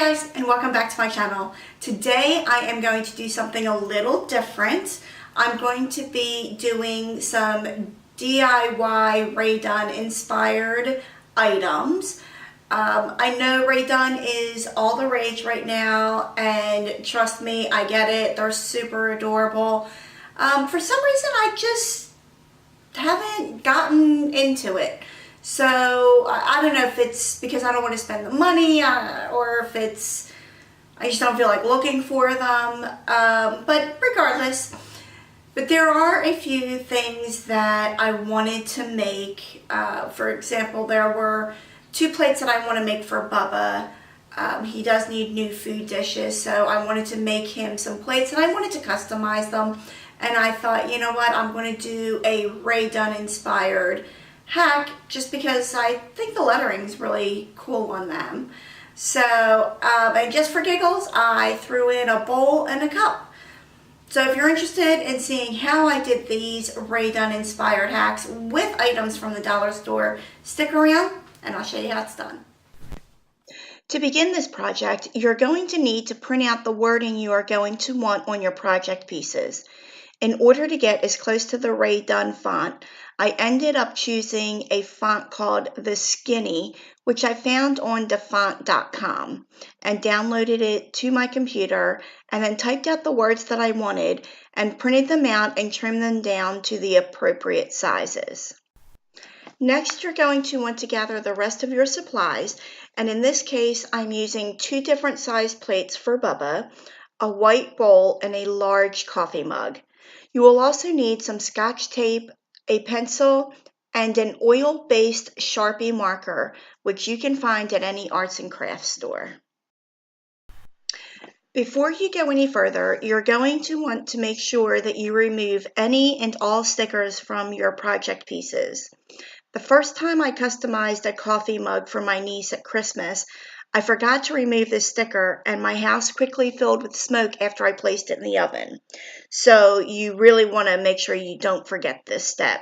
guys, and welcome back to my channel. Today I am going to do something a little different. I'm going to be doing some DIY Rae Dunn inspired items. I know Rae Dunn is all the rage right now, and trust me, I get it. They're super adorable. For some reason I just haven't gotten into it. So I don't know if it's because I don't want to spend the money or if it's I just don't feel like looking for them. But regardless, there are a few things that I wanted to make. For example, there were 2 plates that I want to make for Bubba. He does need new food dishes, so I wanted to make him some plates and I wanted to customize them. And I thought, you know what, I'm going to do a Rae Dunn inspired hack just because I think the lettering's really cool on them. So, and just for giggles, I threw in a bowl and a cup. So if you're interested in seeing how I did these Rae Dunn inspired hacks with items from the dollar store, stick around and I'll show you how it's done. To begin this project, you're going to need to print out the wording you are going to want on your project pieces. In order to get as close to the Rae Dunn font, I ended up choosing a font called The Skinny, which I found on dafont.com, and downloaded it to my computer, and then typed out the words that I wanted and printed them out and trimmed them down to the appropriate sizes. Next, you're going to want to gather the rest of your supplies, and in this case, I'm using 2 different size plates for Bubba, a white bowl, and a large coffee mug. You will also need some Scotch tape, a pencil, and an oil-based Sharpie marker, which you can find at any arts and crafts store. Before you go any further, you're going to want to make sure that you remove any and all stickers from your project pieces. The first time I customized a coffee mug for my niece at Christmas, I forgot to remove this sticker and my house quickly filled with smoke after I placed it in the oven. So you really want to make sure you don't forget this step.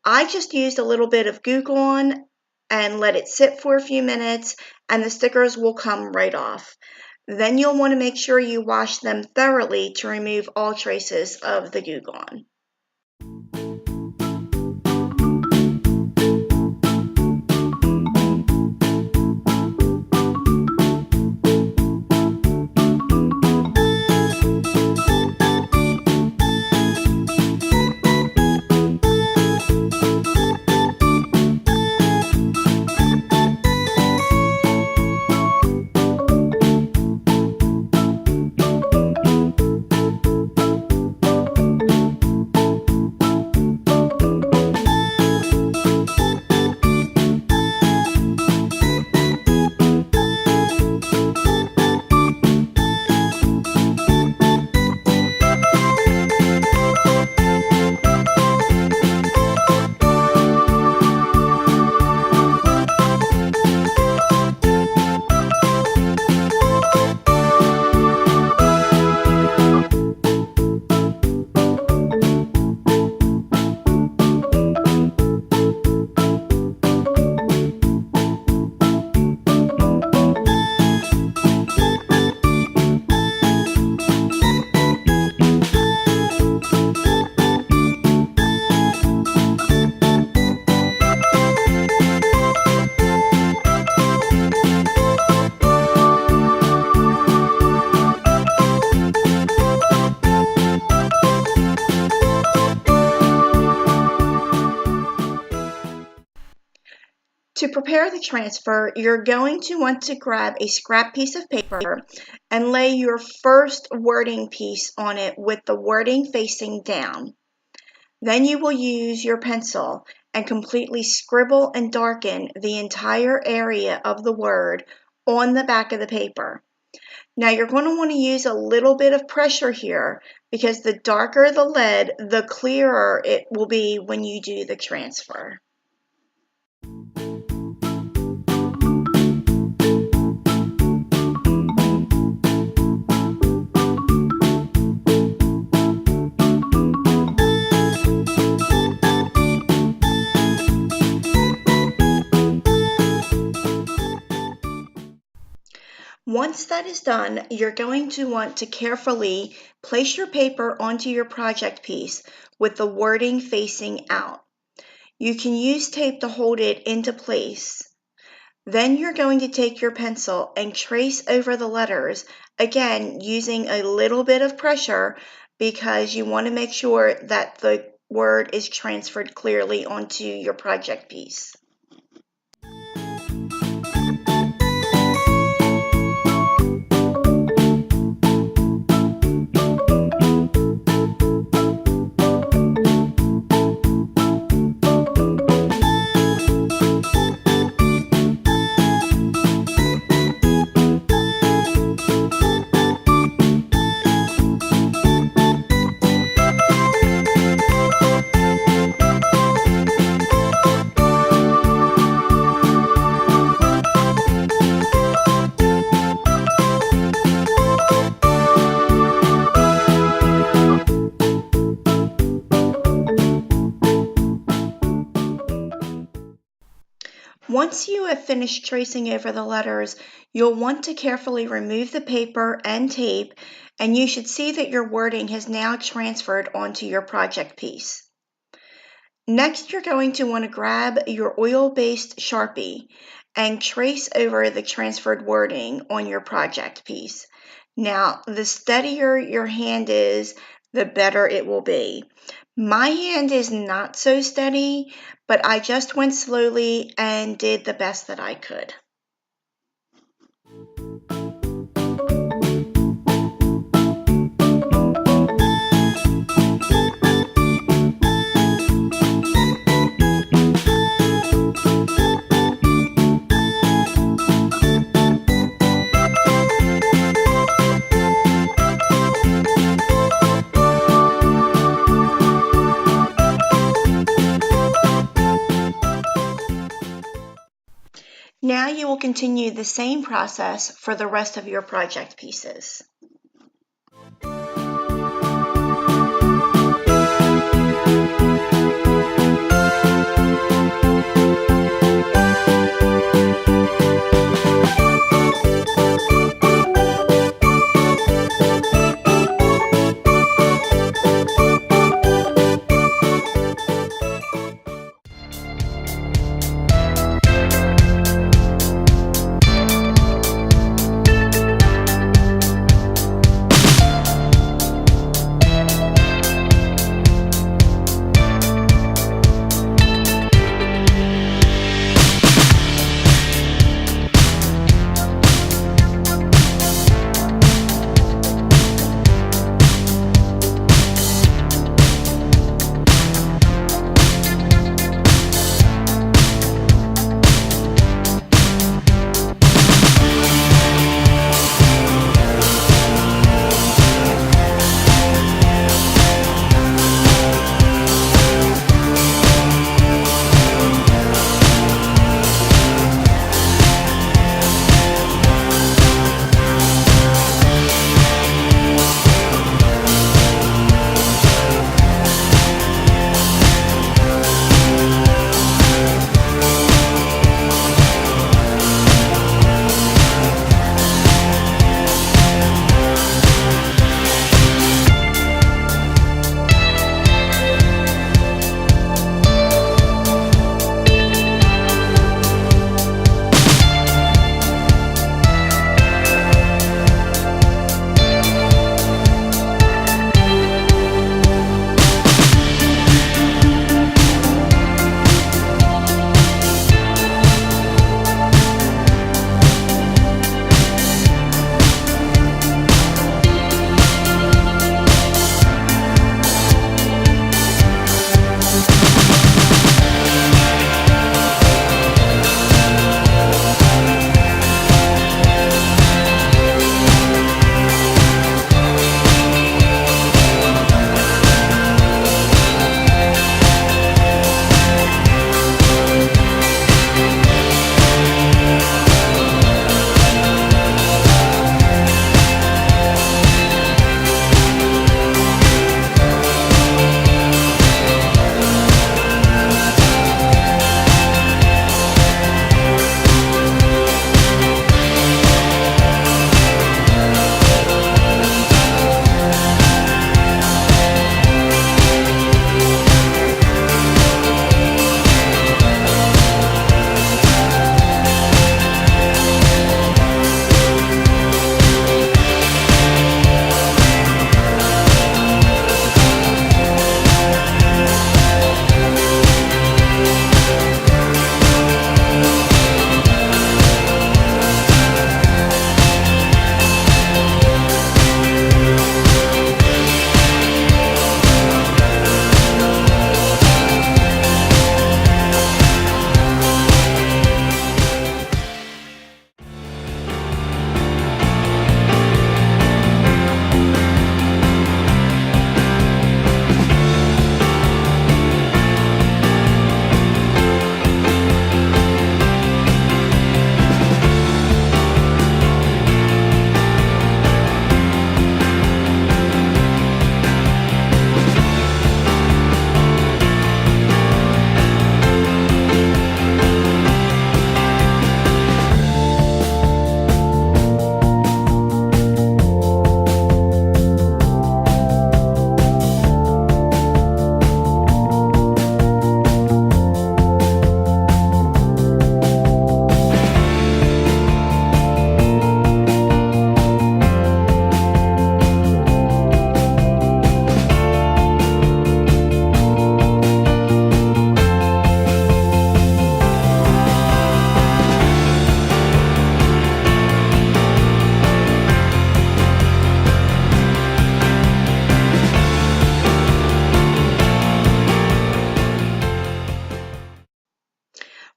I just used a little bit of Goo Gone and let it sit for a few minutes and the stickers will come right off. Then you'll want to make sure you wash them thoroughly to remove all traces of the Goo Gone. To prepare the transfer, you're going to want to grab a scrap piece of paper and lay your first wording piece on it with the wording facing down. Then you will use your pencil and completely scribble and darken the entire area of the word on the back of the paper. Now you're going to want to use a little bit of pressure here because the darker the lead, the clearer it will be when you do the transfer. Once that is done, you're going to want to carefully place your paper onto your project piece with the wording facing out. You can use tape to hold it into place. Then you're going to take your pencil and trace over the letters, again using a little bit of pressure because you want to make sure that the word is transferred clearly onto your project piece. Once you have finished tracing over the letters, you'll want to carefully remove the paper and tape, and you should see that your wording has now transferred onto your project piece. Next, you're going to want to grab your oil-based Sharpie and trace over the transferred wording on your project piece. Now, the steadier your hand is, the better it will be. My hand is not so steady, but I just went slowly and did the best that I could. Now you will continue the same process for the rest of your project pieces.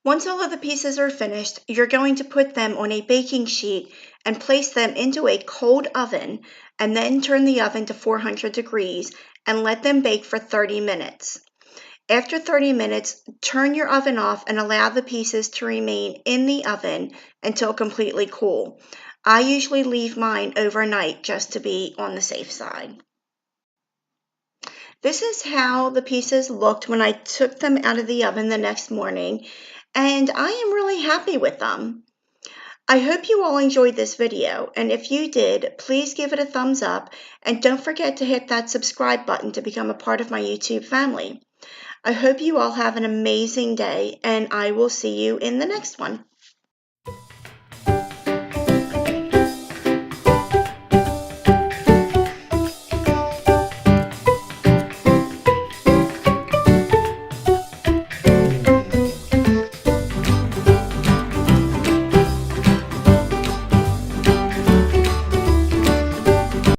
Once all of the pieces are finished, you're going to put them on a baking sheet and place them into a cold oven, and then turn the oven to 400 degrees and let them bake for 30 minutes. After 30 minutes, turn your oven off and allow the pieces to remain in the oven until completely cool. I usually leave mine overnight just to be on the safe side. This is how the pieces looked when I took them out of the oven the next morning, and I am really happy with them. I hope you all enjoyed this video, and if you did, please give it a thumbs up, and don't forget to hit that subscribe button to become a part of my YouTube family. I hope you all have an amazing day, and I will see you in the next one.